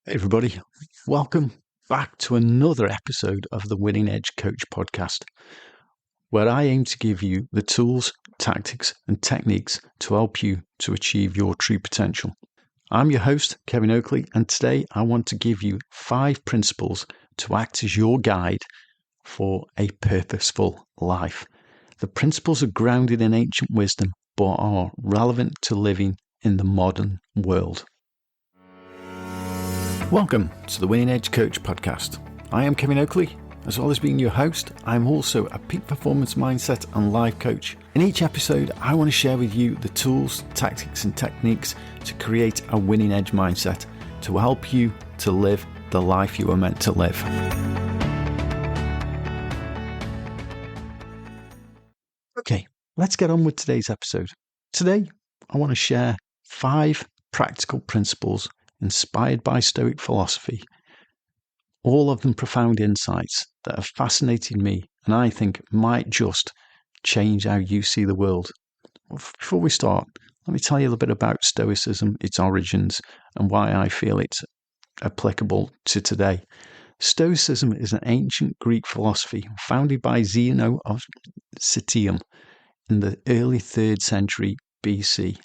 Hey everybody, welcome back to another episode of the Winning Edge Coach podcast, where I aim to give you the tools, tactics and techniques to help you to achieve your true potential. I'm your host, Kevin Oakley, and today I want to give you 5 principles to act as your guide for a purposeful life. The principles are grounded in ancient wisdom, but are relevant to living in the modern world. Welcome to the Winning Edge Coach podcast. I am Kevin Oakley. As well as being your host, I'm also a peak performance mindset and life coach. In each episode, I want to share with you the tools, tactics and techniques to create a winning edge mindset to help you to live the life you are meant to live. Okay, let's get on with today's episode. Today, I want to share 5 practical principles inspired by Stoic philosophy, all of them profound insights that have fascinated me and I think might just change how you see the world. Before we start, let me tell you a little bit about Stoicism, its origins, and why I feel it's applicable to today. Stoicism is an ancient Greek philosophy founded by Zeno of Citium in the early 3rd century BC.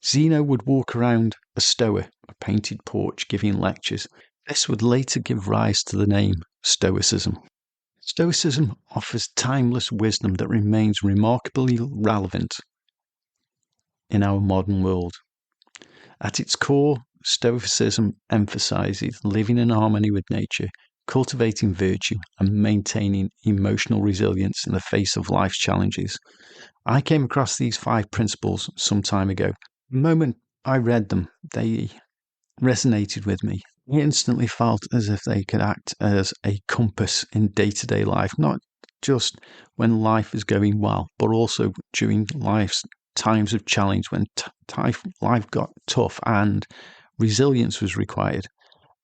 Zeno would walk around a stoa, a painted porch, giving lectures. This would later give rise to the name Stoicism. Stoicism offers timeless wisdom that remains remarkably relevant in our modern world. At its core, Stoicism emphasizes living in harmony with nature, cultivating virtue, and maintaining emotional resilience in the face of life's challenges. I came across these 5 principles some time ago. The moment I read them, they resonated with me. I instantly felt as if they could act as a compass in day-to-day life, not just when life is going well, but also during life's times of challenge when life got tough and resilience was required.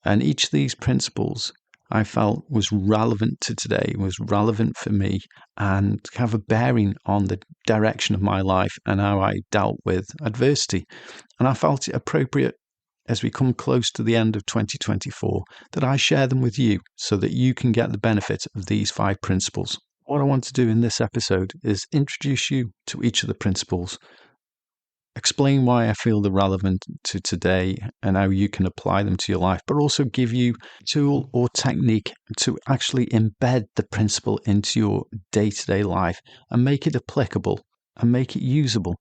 And each of these principles I felt was relevant to today, was relevant for me, and have a bearing on the direction of my life and how I dealt with adversity. And I felt it appropriate as we come close to the end of 2024 that I share them with you so that you can get the benefit of these 5 principles. What I want to do in this episode is introduce you to each of the principles, explain why I feel they're relevant to today and how you can apply them to your life, but also give you a tool or technique to actually embed the principle into your day-to-day life and make it applicable and make it usable.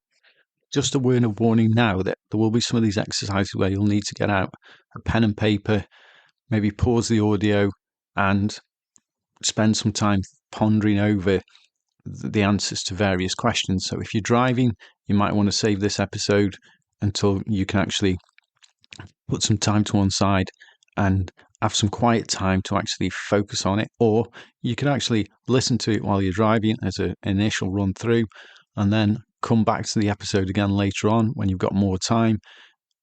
Just a word of warning now that there will be some of these exercises where you'll need to get out a pen and paper, maybe pause the audio and spend some time pondering over the answers to various questions. So if you're driving, you might want to save this episode until you can actually put some time to one side and have some quiet time to actually focus on it. Or you can actually listen to it while you're driving as an initial run through and then come back to the episode again later on when you've got more time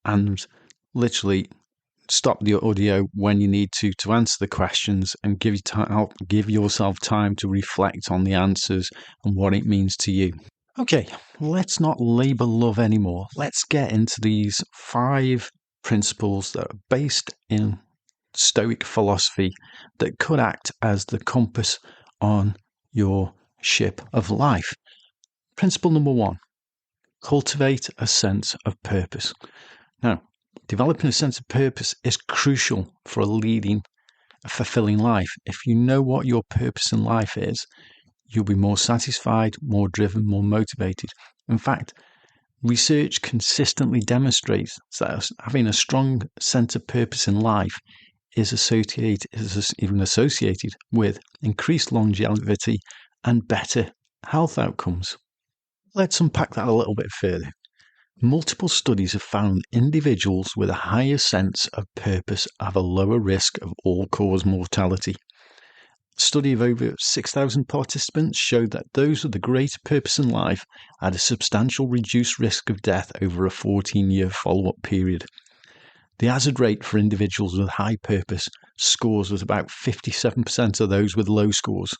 and literally stop the audio when you need to answer the questions and give yourself time to reflect on the answers and what it means to you. Okay, let's not labor love anymore. Let's get into these 5 principles that are based in Stoic philosophy that could act as the compass on your ship of life. Principle number 1, cultivate a sense of purpose. Now, developing a sense of purpose is crucial for leading a fulfilling life. If you know what your purpose in life is, you'll be more satisfied, more driven, more motivated. In fact, research consistently demonstrates that having a strong sense of purpose in life is even associated with increased longevity and better health outcomes. Let's unpack that a little bit further. Multiple studies have found individuals with a higher sense of purpose have a lower risk of all-cause mortality. A study of over 6,000 participants showed that those with a greater purpose in life had a substantial reduced risk of death over a 14-year follow-up period. The hazard rate for individuals with high purpose scores was about 57% of those with low scores.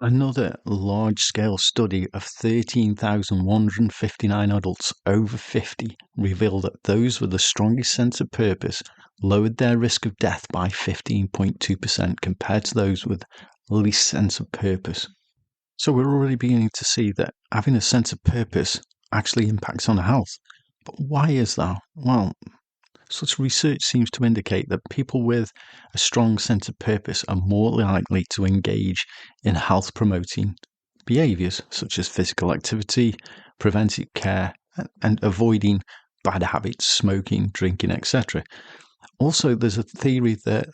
Another large-scale study of 13,159 adults over 50 revealed that those with the strongest sense of purpose lowered their risk of death by 15.2% compared to those with least sense of purpose. So we're already beginning to see that having a sense of purpose actually impacts on health. But why is that? Well, such research seems to indicate that people with a strong sense of purpose are more likely to engage in health-promoting behaviours such as physical activity, preventive care, and avoiding bad habits, smoking, drinking, etc. Also, there's a theory that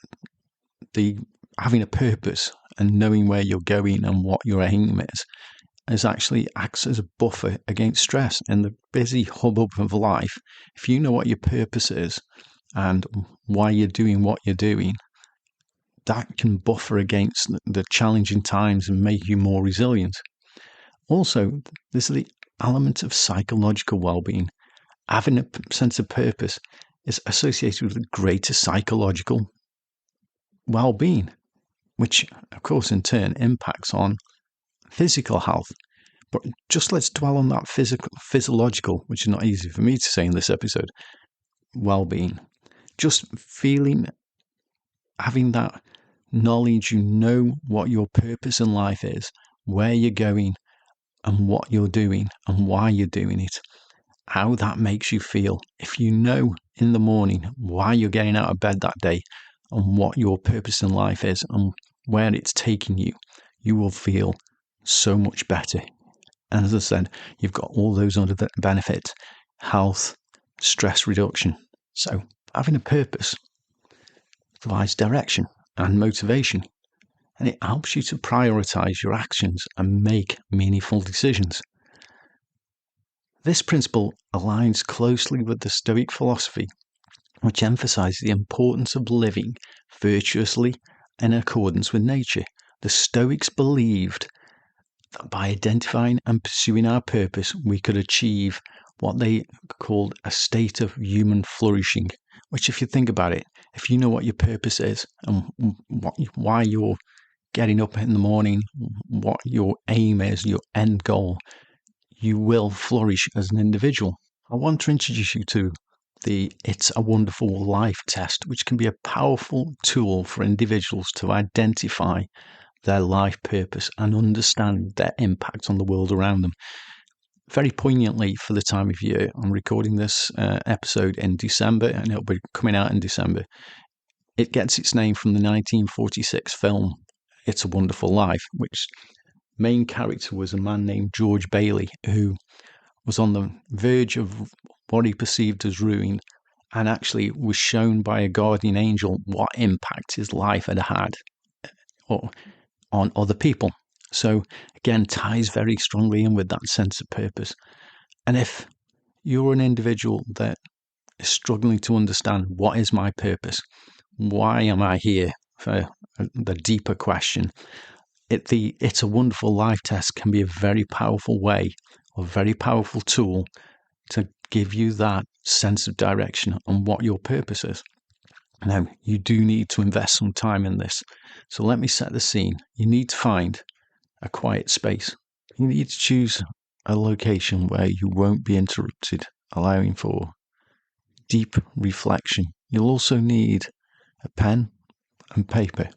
having a purpose and knowing where you're going and what your aim is actually acts as a buffer against stress in the busy hubbub of life. If you know what your purpose is and why you're doing what you're doing, that can buffer against the challenging times and make you more resilient. Also, there's the element of psychological well-being. Having a sense of purpose is associated with greater psychological well-being, which, of course, in turn impacts on physical health. But just let's dwell on that physiological, which is not easy for me to say in this episode, well-being. Just feeling, having that knowledge, you know what your purpose in life is, where you're going and what you're doing and why you're doing it, how that makes you feel. If you know in the morning why you're getting out of bed that day and what your purpose in life is and where it's taking you, you will feel so much better. And as I said, you've got all those other benefits: health, stress reduction. So having a purpose provides direction and motivation, and it helps you to prioritize your actions and make meaningful decisions. This principle aligns closely with the Stoic philosophy, which emphasizes the importance of living virtuously in accordance with nature. The Stoics believed that by identifying and pursuing our purpose, we could achieve what they called a state of human flourishing, which, if you think about it, if you know what your purpose is and why you're getting up in the morning, what your aim is, your end goal, you will flourish as an individual. I want to introduce you to the It's a Wonderful Life test, which can be a powerful tool for individuals to identify their life purpose and understand their impact on the world around them. Very poignantly for the time of year, I'm recording this episode in December, and it'll be coming out in December. It gets its name from the 1946 film It's a Wonderful Life, which main character was a man named George Bailey, who was on the verge of what he perceived as ruin, and actually was shown by a guardian angel what impact his life had had on other people. So again, ties very strongly in with that sense of purpose. And if you're an individual that is struggling to understand what is my purpose, why am I here, for the deeper question, It's a Wonderful Life test can be a very powerful way, a very powerful tool to give you that sense of direction on what your purpose is. Now, you do need to invest some time in this. So let me set the scene. You need to find a quiet space. You need to choose a location where you won't be interrupted, allowing for deep reflection. You'll also need a pen and paper.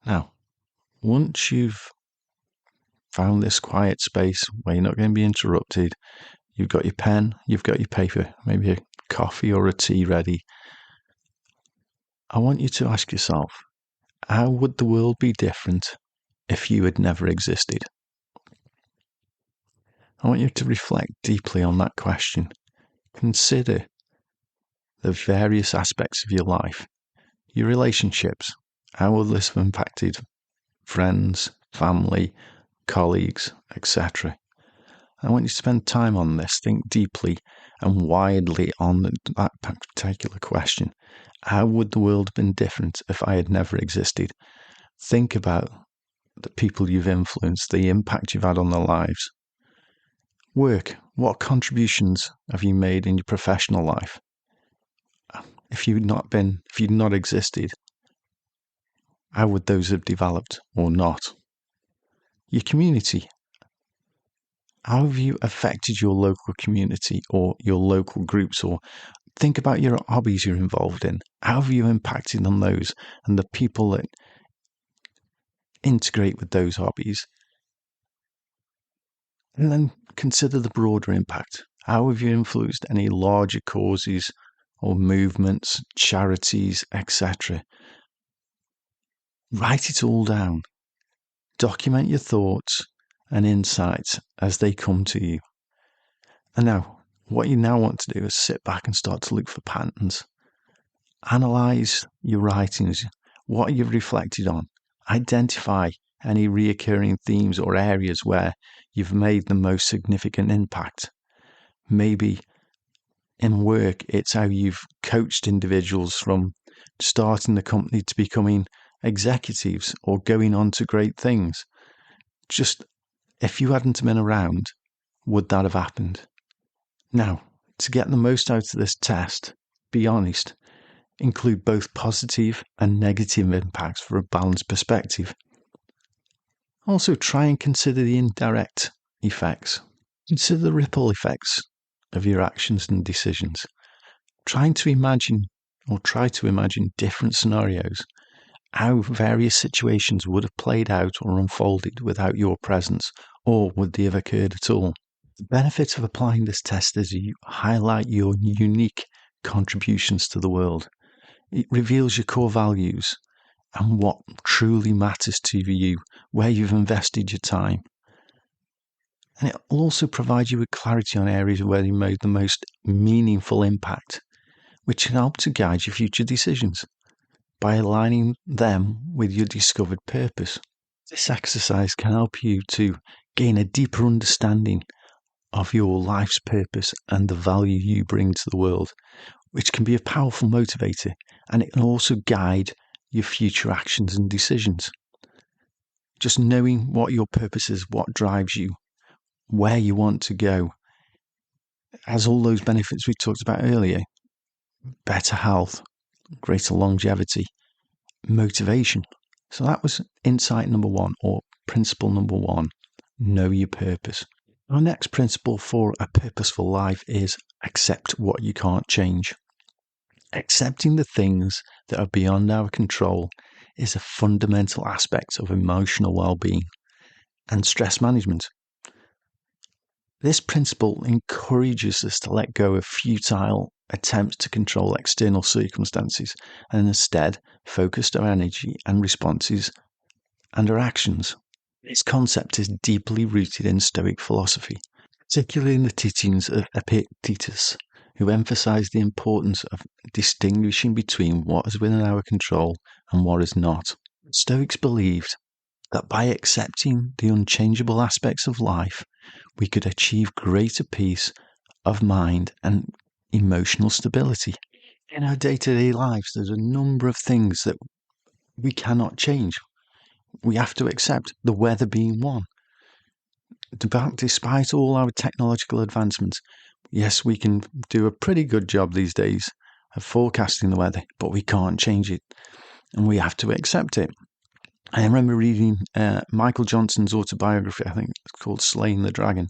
Now, once you've found this quiet space where you're not going to be interrupted, you've got your pen, you've got your paper, maybe a coffee or a tea ready, I want you to ask yourself, how would the world be different if you had never existed? I want you to reflect deeply on that question. Consider the various aspects of your life, your relationships. How will this have impacted friends, family, colleagues, etc.? I want you to spend time on this. Think deeply and widely on that particular question. How would the world have been different if I had never existed? Think about the people you've influenced, the impact you've had on their lives. Work. What contributions have you made in your professional life? If you'd not existed, how would those have developed or not? Your community. How have you affected your local community or your local groups? Or think about your hobbies you're involved in. How have you impacted on those and the people that integrate with those hobbies? And then consider the broader impact. How have you influenced any larger causes or movements, charities, etc.? Write it all down. Document your thoughts and insights as they come to you. And now, what you now want to do is sit back and start to look for patterns. Analyze your writings, what you've reflected on. Identify any reoccurring themes or areas where you've made the most significant impact. Maybe in work, it's how you've coached individuals from starting the company to becoming executives or going on to great things. Just, if you hadn't been around, would that have happened? Now, to get the most out of this test, be honest. Include both positive and negative impacts for a balanced perspective. Also, try and consider the indirect effects. Consider the ripple effects of your actions and decisions. Try to imagine different scenarios, how various situations would have played out or unfolded without your presence, or would they have occurred at all. The benefit of applying this test is you highlight your unique contributions to the world. It reveals your core values and what truly matters to you, where you've invested your time. And it will also provide you with clarity on areas where you made the most meaningful impact, which can help to guide your future decisions by aligning them with your discovered purpose. This exercise can help you to gain a deeper understanding of your life's purpose and the value you bring to the world, which can be a powerful motivator, and it can also guide your future actions and decisions. Just knowing what your purpose is, what drives you, where you want to go, has all those benefits we talked about earlier. Better health, greater longevity, motivation. So that was insight number one, or principle number one, know your purpose. Our next principle for a purposeful life is accept what you can't change. Accepting the things that are beyond our control is a fundamental aspect of emotional well-being and stress management. This principle encourages us to let go of futile attempts to control external circumstances and instead focus our energy and responses and our actions. This concept is deeply rooted in Stoic philosophy, particularly in the teachings of Epictetus, who emphasized the importance of distinguishing between what is within our control and what is not. Stoics believed that by accepting the unchangeable aspects of life, we could achieve greater peace of mind and emotional stability. In our day-to-day lives, there's a number of things that we cannot change. We have to accept, the weather being one. Despite all our technological advancements, yes, we can do a pretty good job these days of forecasting the weather, but we can't change it, and we have to accept it. I remember reading Michael Johnson's autobiography, I think it's called Slaying the Dragon,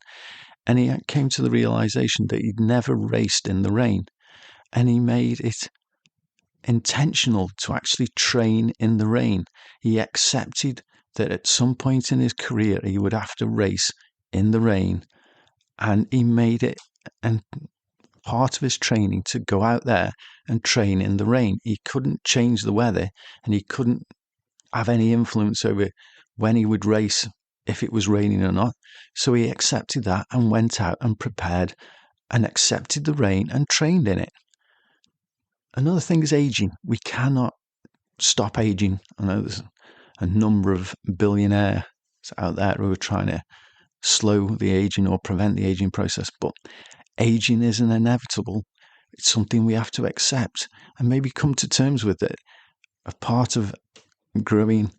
and he came to the realization that he'd never raced in the rain, and he made it intentional to actually train in the rain. He accepted that at some point in his career he would have to race in the rain, and he made it and part of his training to go out there and train in the rain. He couldn't change the weather, and he couldn't have any influence over when he would race, if it was raining or not. So he accepted that and went out and prepared and accepted the rain and trained in it. Another thing is aging. We cannot stop aging. I know there's a number of billionaires out there who are trying to slow the aging or prevent the aging process, but aging isn't inevitable. It's something we have to accept and maybe come to terms with it. A part of growing,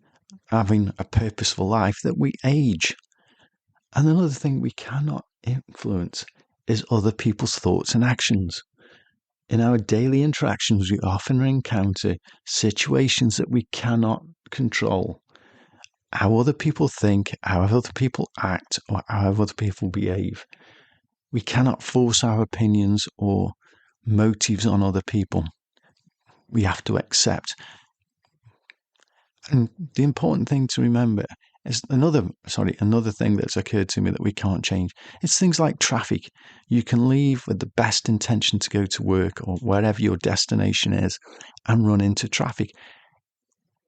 having a purposeful life, that we age. And another thing we cannot influence is other people's thoughts and actions. In our daily interactions, we often encounter situations that we cannot control. how other people think, how other people act, or how other people behave. We cannot force our opinions or motives on other people. We have to accept. And the important thing to remember is another thing that's occurred to me that we can't change. It's things like traffic. You can leave with the best intention to go to work or wherever your destination is and run into traffic.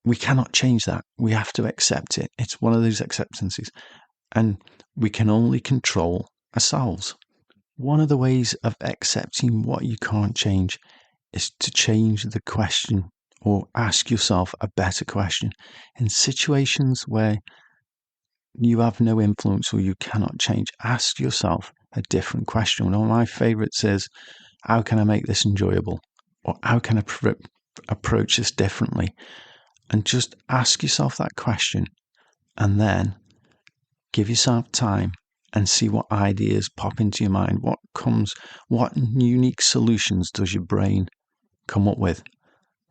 We cannot change that. We have to accept it. It's one of those acceptances. And we can only control ourselves. One of the ways of accepting what you can't change is to change the question or ask yourself a better question. In situations where you have no influence or you cannot change, ask yourself a different question. One of my favorites is, how can I make this enjoyable? Or how can I approach this differently? And just ask yourself that question and then give yourself time and see what ideas pop into your mind. What unique solutions does your brain come up with?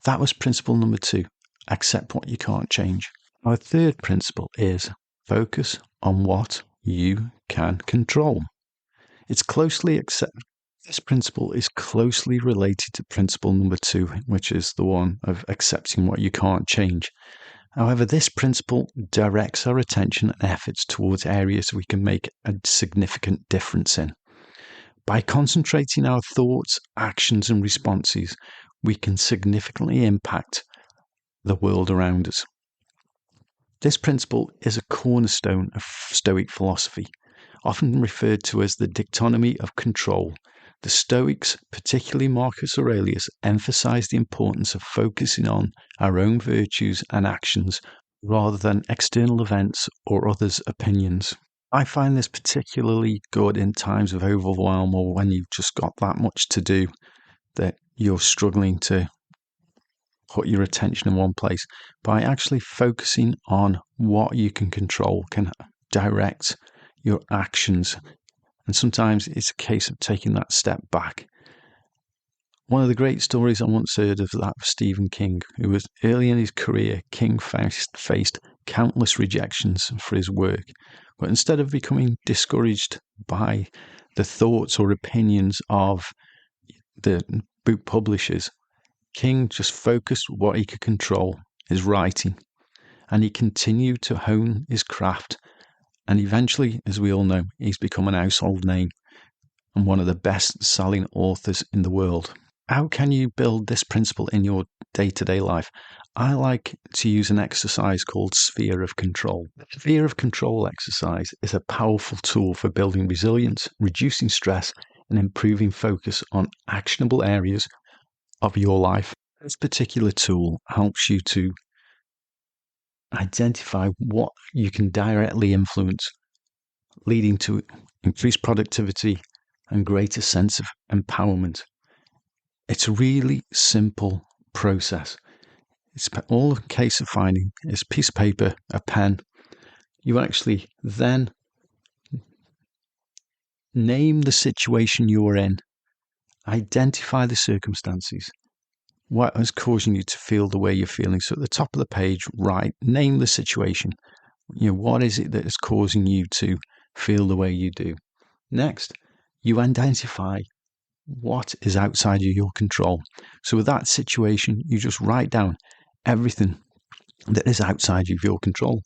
That was principle number 2, accept what you can't change. Our third principle is focus on what you can control. This principle is closely related to principle number 2, which is the one of accepting what you can't change. However, this principle directs our attention and efforts towards areas we can make a significant difference in. By concentrating our thoughts, actions, and responses, we can significantly impact the world around us. This principle is a cornerstone of Stoic philosophy, often referred to as the dichotomy of control. The Stoics, particularly Marcus Aurelius, emphasized the importance of focusing on our own virtues and actions rather than external events or others' opinions. I find this particularly good in times of overwhelm or when you've just got that much to do that you're struggling to put your attention in one place. By actually focusing on what you can control can direct your actions. And sometimes it's a case of taking that step back. One of the great stories I once heard of that of Stephen King, who was early in his career. King faced countless rejections for his work. But instead of becoming discouraged by the thoughts or opinions of the book publishers, King just focused what he could control, his writing. And he continued to hone his craft. And eventually, as we all know, he's become an household name and one of the best-selling authors in the world. How can you build this principle in your day-to-day life? I like to use an exercise called sphere of control. The sphere of control exercise is a powerful tool for building resilience, reducing stress, and improving focus on actionable areas of your life. This particular tool helps you to identify what you can directly influence, leading to increased productivity and greater sense of empowerment. It's a really simple process. It's all a case of finding is a piece of paper, a pen. You actually then name the situation you are in, identify the circumstances, what is causing you to feel the way you're feeling. So at the top of the page, name the situation. What is it that is causing you to feel the way you do? Next, you identify what is outside of your control. So with that situation, you just write down everything that is outside of your control.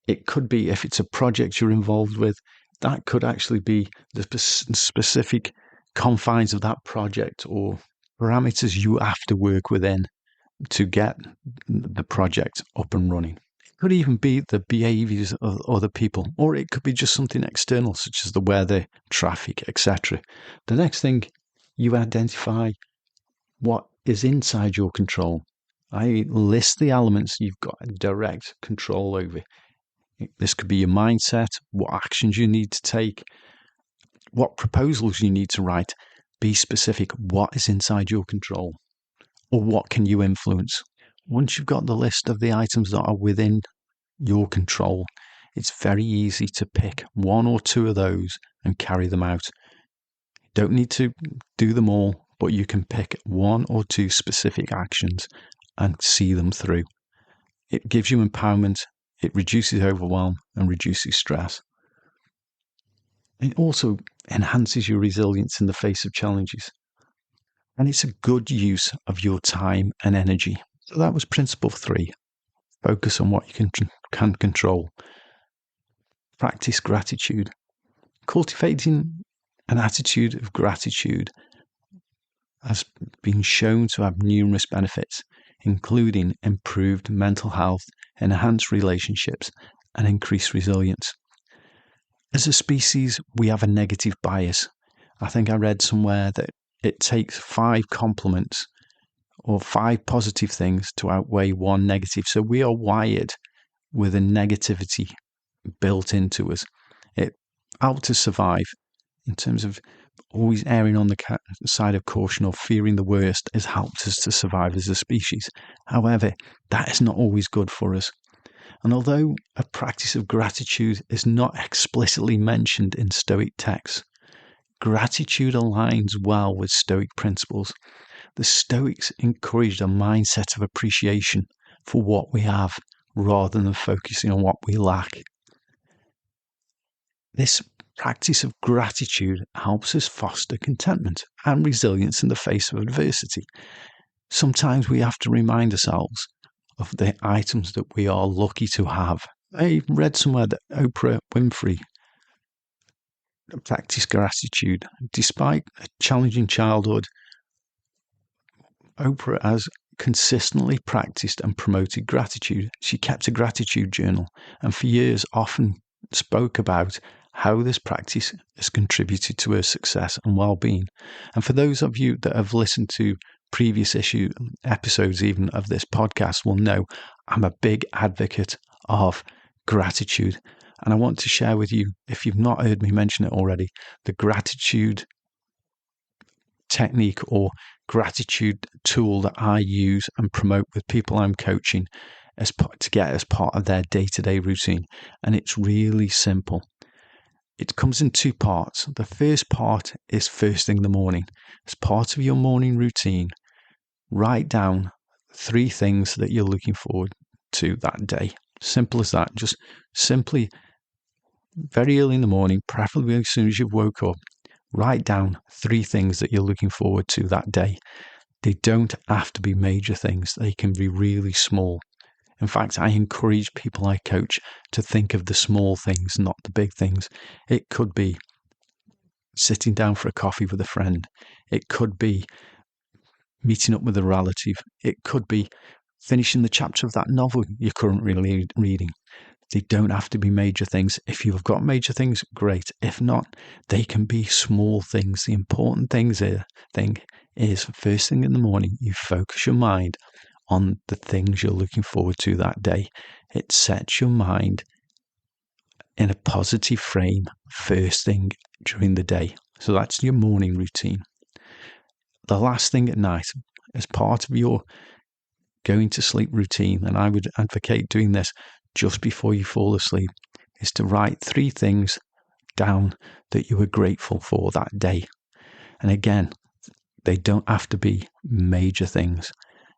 It could be, if it's a project you're involved with, that could actually be the specific confines of that project or parameters you have to work within to get the project up and running. It could even be the behaviors of other people, or it could be just something external, such as the weather, traffic, etc. The next thing, you identify what is inside your control. I list the elements you've got direct control over. This could be your mindset, what actions you need to take, what proposals you need to write. Be specific. What is inside your control? Or what can you influence? Once you've got the list of the items that are within your control, it's very easy to pick one or two of those and carry them out. You don't need to do them all, but you can pick one or two specific actions and see them through. It gives you empowerment. It reduces overwhelm and reduces stress. It also enhances your resilience in the face of challenges. And it's a good use of your time and energy. So that was principle 3. Focus on what you can control. Practice gratitude. Cultivating an attitude of gratitude has been shown to have numerous benefits, including improved mental health, enhanced relationships, and increased resilience. As a species, we have a negative bias. I think I read somewhere that it takes 5 compliments or 5 positive things to outweigh 1 negative. So we are wired with a negativity built into us. It helped us survive in terms of always erring on the side of caution or fearing the worst has helped us to survive as a species. However, that is not always good for us. And although a practice of gratitude is not explicitly mentioned in Stoic texts, gratitude aligns well with Stoic principles. The Stoics encouraged a mindset of appreciation for what we have rather than focusing on what we lack. This practice of gratitude helps us foster contentment and resilience in the face of adversity. Sometimes we have to remind ourselves of the items that we are lucky to have. I read somewhere that Oprah Winfrey practiced gratitude. Despite a challenging childhood, Oprah has consistently practiced and promoted gratitude. She kept a gratitude journal and for years often spoke about how this practice has contributed to her success and well-being. And for those of you that have listened to previous episodes even of this podcast will know I'm a big advocate of gratitude. And I want to share with you, if you've not heard me mention it already, the gratitude technique or gratitude tool that I use and promote with people I'm coaching to get as part of their day-to-day routine. And it's really simple. It comes in 2 parts. The first part is first thing in the morning. As part of your morning routine, write down 3 things that you're looking forward to that day. Simple as that. Just simply, very early in the morning, preferably as soon as you've woke up, write down 3 things that you're looking forward to that day. They don't have to be major things. They can be really small. In fact, I encourage people I coach to think of the small things, not the big things. It could be sitting down for a coffee with a friend. It could be meeting up with a relative. It could be finishing the chapter of that novel you're currently reading. They don't have to be major things. If you've got major things, great. If not, they can be small things. The important thing is first thing in the morning, you focus your mind on the things you're looking forward to that day. It sets your mind in a positive frame first thing during the day. So that's your morning routine. The last thing at night, as part of your going to sleep routine, and I would advocate doing this just before you fall asleep, is to write 3 things down that you were grateful for that day. And again, they don't have to be major things.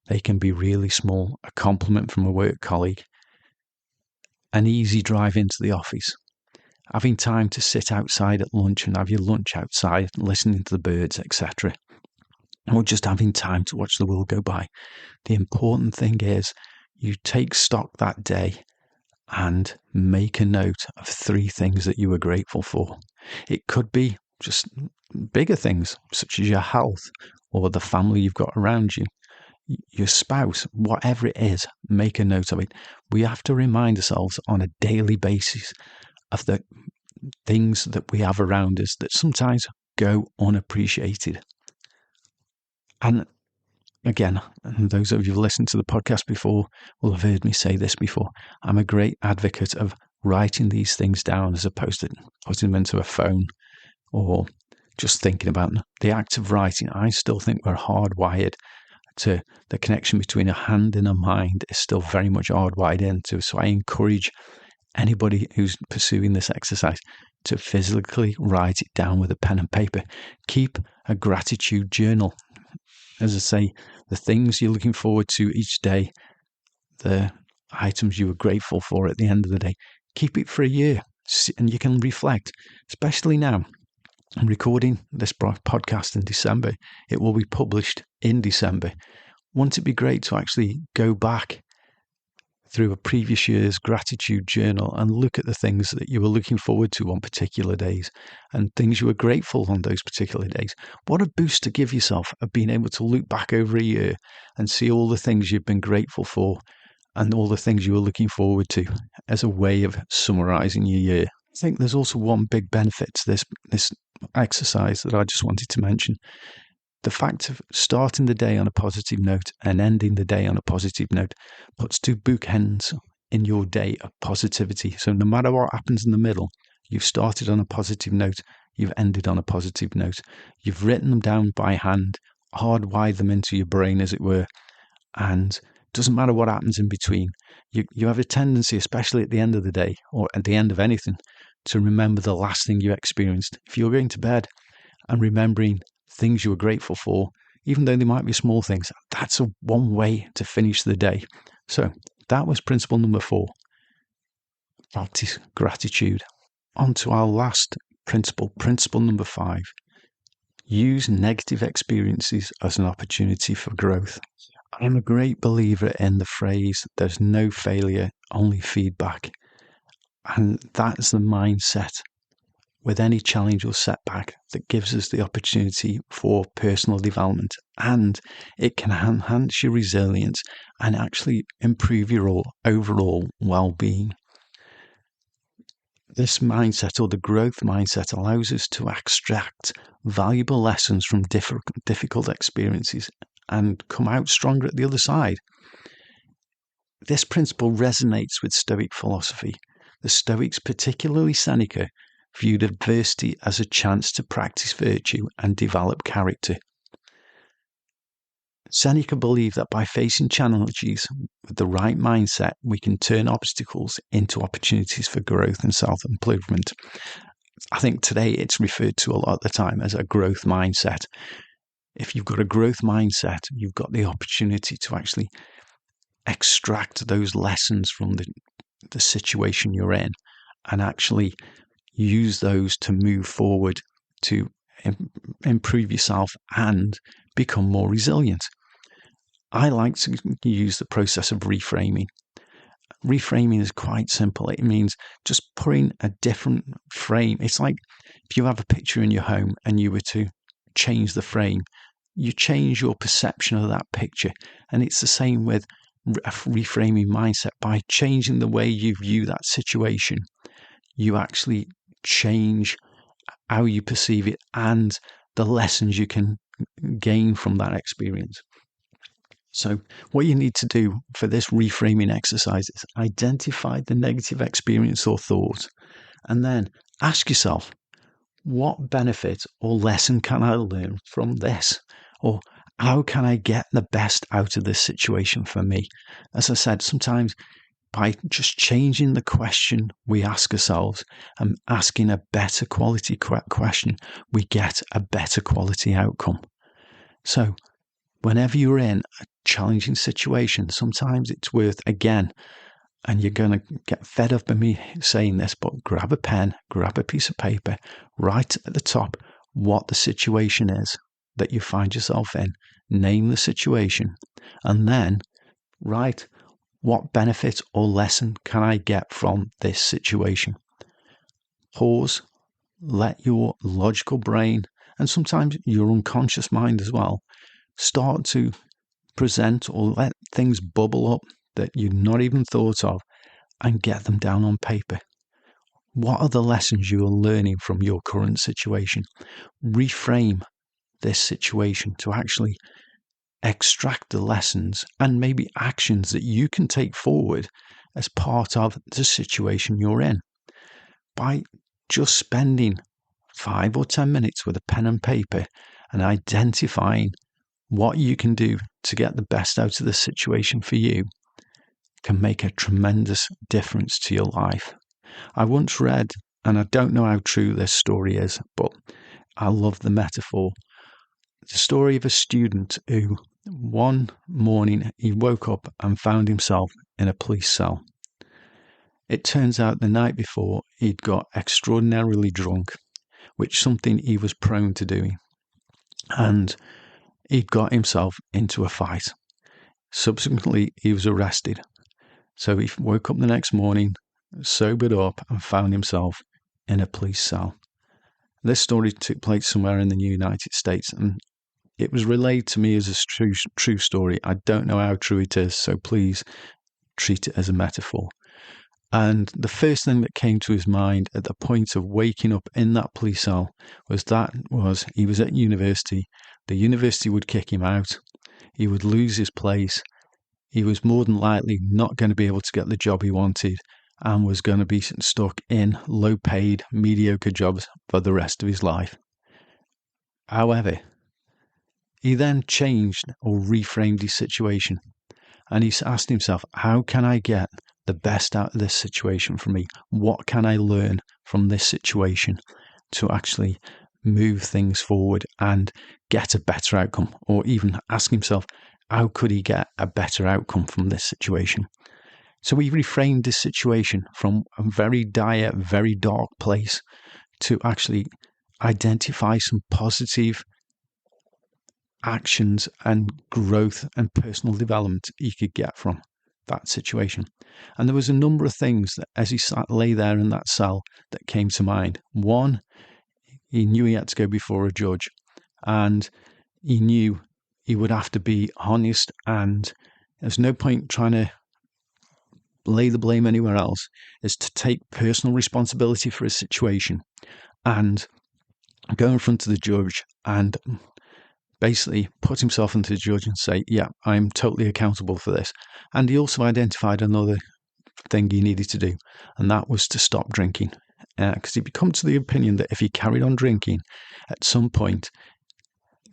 They can be really small. A compliment from a work colleague, an easy drive into the office, having time to sit outside at lunch and have your lunch outside, listening to the birds, etc. Or just having time to watch the world go by. The important thing is you take stock that day and make a note of 3 things that you were grateful for. It could be just bigger things, such as your health or the family you've got around you, your spouse, whatever it is, make a note of it. We have to remind ourselves on a daily basis of the things that we have around us that sometimes go unappreciated. And again, those of you who've listened to the podcast before will have heard me say this before. I'm a great advocate of writing these things down as opposed to putting them into a phone or just thinking about them. The act of writing, I still think we're hardwired to the connection between a hand and a mind is still very much hardwired into. So I encourage anybody who's pursuing this exercise to physically write it down with a pen and paper. Keep a gratitude journal. As I say, the things you're looking forward to each day, the items you were grateful for at the end of the day. Keep it for a year, and you can reflect, especially now. I'm recording this podcast in December. It will be published in December. Wouldn't it be great to actually go back through a previous year's gratitude journal and look at the things that you were looking forward to on particular days and things you were grateful on those particular days? What a boost to give yourself of being able to look back over a year and see all the things you've been grateful for and all the things you were looking forward to as a way of summarizing your year. I think there's also one big benefit to this exercise that I just wanted to mention. The fact of starting the day on a positive note and ending the day on a positive note puts two bookends in your day of positivity. So no matter what happens in the middle, you've started on a positive note, you've ended on a positive note. You've written them down by hand, hardwired them into your brain, as it were, and it doesn't matter what happens in between. You have a tendency, especially at the end of the day or at the end of anything, to remember the last thing you experienced. If you're going to bed and remembering things you were grateful for, even though they might be small things, that's one way to finish the day. So that was principle number 4. Practice gratitude. On to our last principle number 5. Use negative experiences as an opportunity for growth. I'm a great believer in the phrase, there's no failure, only feedback. And that's the mindset with any challenge or setback that gives us the opportunity for personal development, and it can enhance your resilience and actually improve your overall well-being. This mindset, or the growth mindset, allows us to extract valuable lessons from difficult experiences and come out stronger at the other side. This principle resonates with Stoic philosophy. The Stoics, particularly Seneca, viewed adversity as a chance to practice virtue and develop character. Seneca believed that by facing challenges with the right mindset, we can turn obstacles into opportunities for growth and self-improvement. I think today it's referred to a lot of the time as a growth mindset. If you've got a growth mindset, you've got the opportunity to actually extract those lessons from the situation you're in and actually use those to move forward to improve yourself and become more resilient. I like to use the process of reframing. Reframing is quite simple. It means just putting a different frame. It's like if you have a picture in your home and you were to change the frame, you change your perception of that picture. And it's the same with a reframing mindset. By changing the way you view that situation, you actually change how you perceive it and the lessons you can gain from that experience. So what you need to do for this reframing exercise is identify the negative experience or thought, and then ask yourself, what benefit or lesson can I learn from this? Or how can I get the best out of this situation for me? As I said, sometimes by just changing the question we ask ourselves and asking a better quality question, we get a better quality outcome. So whenever you're in a challenging situation, sometimes it's worth, again, and you're going to get fed up of me saying this, but grab a pen, grab a piece of paper, write at the top what the situation is that you find yourself in, name the situation, and then write, what benefit or lesson can I get from this situation? Pause, let your logical brain, and sometimes your unconscious mind as well, start to present or let things bubble up that you've not even thought of, and get them down on paper. What are the lessons you are learning from your current situation? Reframe this situation to actually extract the lessons and maybe actions that you can take forward as part of the situation you're in. By just spending 5 or 10 minutes with a pen and paper and identifying what you can do to get the best out of the situation for you, can make a tremendous difference to your life. I once read, and I don't know how true this story is, but I love the metaphor. It's a story of a student who one morning he woke up and found himself in a police cell. It turns out the night before he'd got extraordinarily drunk, which is something he was prone to doing, and he'd got himself into a fight. Subsequently, he was arrested. So he woke up the next morning, sobered up, and found himself in a police cell. This story took place somewhere in the United States, and it was relayed to me as a true story. I don't know how true it is, so please treat it as a metaphor. And the first thing that came to his mind at the point of waking up in that police cell was he was at university. The university would kick him out. He would lose his place. He was more than likely not going to be able to get the job he wanted and was going to be stuck in low-paid, mediocre jobs for the rest of his life. However, he then changed or reframed his situation, and he asked himself, how can I get the best out of this situation for me? What can I learn from this situation to actually move things forward and get a better outcome? Or even ask himself, how could he get a better outcome from this situation? So he reframed this situation from a very dire, very dark place to actually identify some positive actions and growth and personal development he could get from that situation. And there was a number of things that, as he lay there in that cell, that came to mind. One, he knew he had to go before a judge, and he knew he would have to be honest, and there's no point trying to lay the blame anywhere else, is to take personal responsibility for his situation and go in front of the judge and basically put himself into the judge and say, yeah, I'm totally accountable for this. And he also identified another thing he needed to do, and that was to stop drinking. Because he'd come to the opinion that if he carried on drinking, at some point,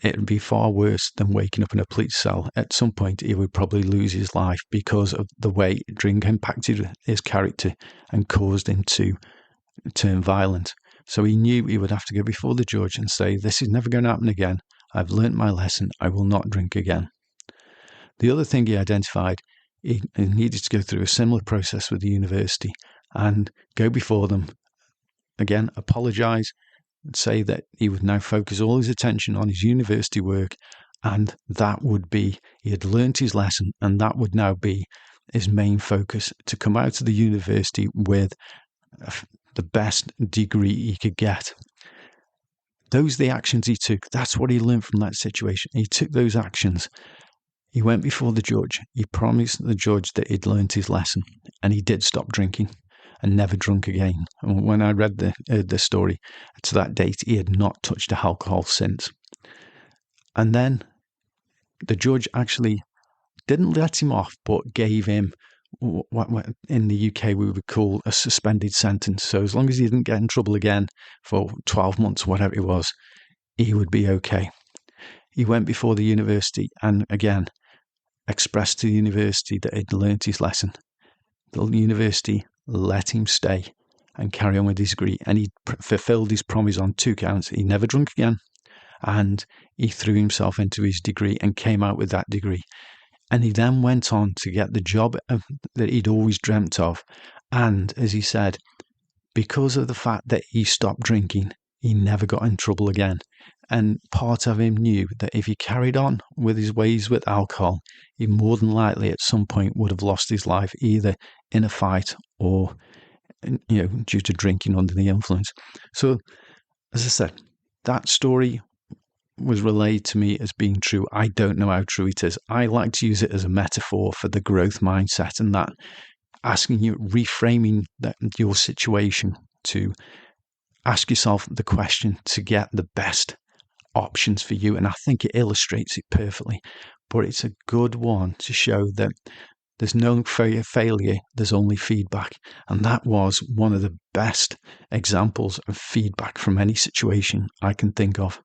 it would be far worse than waking up in a police cell. At some point, he would probably lose his life because of the way drink impacted his character and caused him to turn violent. So he knew he would have to go before the judge and say, this is never going to happen again. I've learnt my lesson. I will not drink again. The other thing he identified, he needed to go through a similar process with the university and go before them, again, apologise, and say that he would now focus all his attention on his university work, and that would be, he had learnt his lesson, and that would now be his main focus, to come out of the university with the best degree he could get. Those are the actions he took. That's what he learned from that situation. He took those actions. He went before the judge. He promised the judge that he'd learned his lesson, and he did stop drinking and never drunk again. And when I read the story, to that date, he had not touched alcohol since. And then the judge actually didn't let him off, but gave him what in the UK we would call a suspended sentence. So as long as he didn't get in trouble again for 12 months, whatever it was, he would be okay. He went before the university and again expressed to the university that he'd learnt his lesson. The university let him stay and carry on with his degree, and he fulfilled his promise on 2 counts. He never drunk again, and he threw himself into his degree and came out with that degree. And he then went on to get the job that he'd always dreamt of. And as he said, because of the fact that he stopped drinking, he never got in trouble again. And part of him knew that if he carried on with his ways with alcohol, he more than likely at some point would have lost his life, either in a fight or, due to drinking under the influence. So, as I said, that story was relayed to me as being true. I don't know how true it is. I like to use it as a metaphor for the growth mindset, and that asking you, reframing your situation to ask yourself the question to get the best options for you. And I think it illustrates it perfectly, but it's a good one to show that there's no failure, there's only feedback. And that was one of the best examples of feedback from any situation I can think of.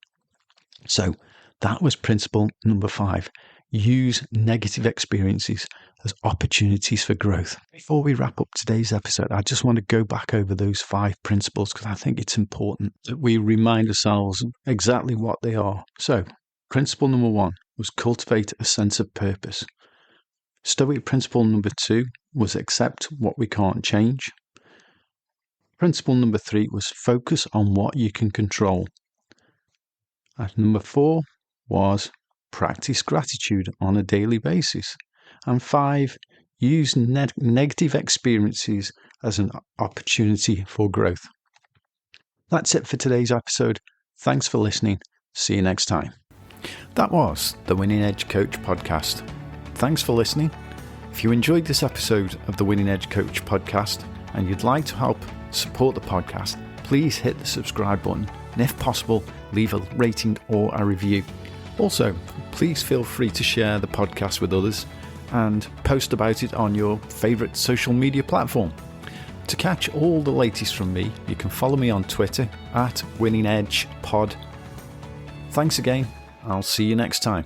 So that was principle number 5. Use negative experiences as opportunities for growth. Before we wrap up today's episode, I just want to go back over those 5 principles because I think it's important that we remind ourselves exactly what they are. So principle number 1 was cultivate a sense of purpose. Stoic principle number 2 was accept what we can't change. Principle number 3 was focus on what you can control. And number 4 was practice gratitude on a daily basis. And 5, use negative experiences as an opportunity for growth. That's it for today's episode. Thanks for listening. See you next time. That was the Winning Edge Coach podcast. Thanks for listening. If you enjoyed this episode of the Winning Edge Coach podcast and you'd like to help support the podcast, please hit the subscribe button and if possible, leave a rating or a review. Also, please feel free to share the podcast with others and post about it on your favourite social media platform. To catch all the latest from me, you can follow me on Twitter @WinningEdgePod. Thanks again. I'll see you next time.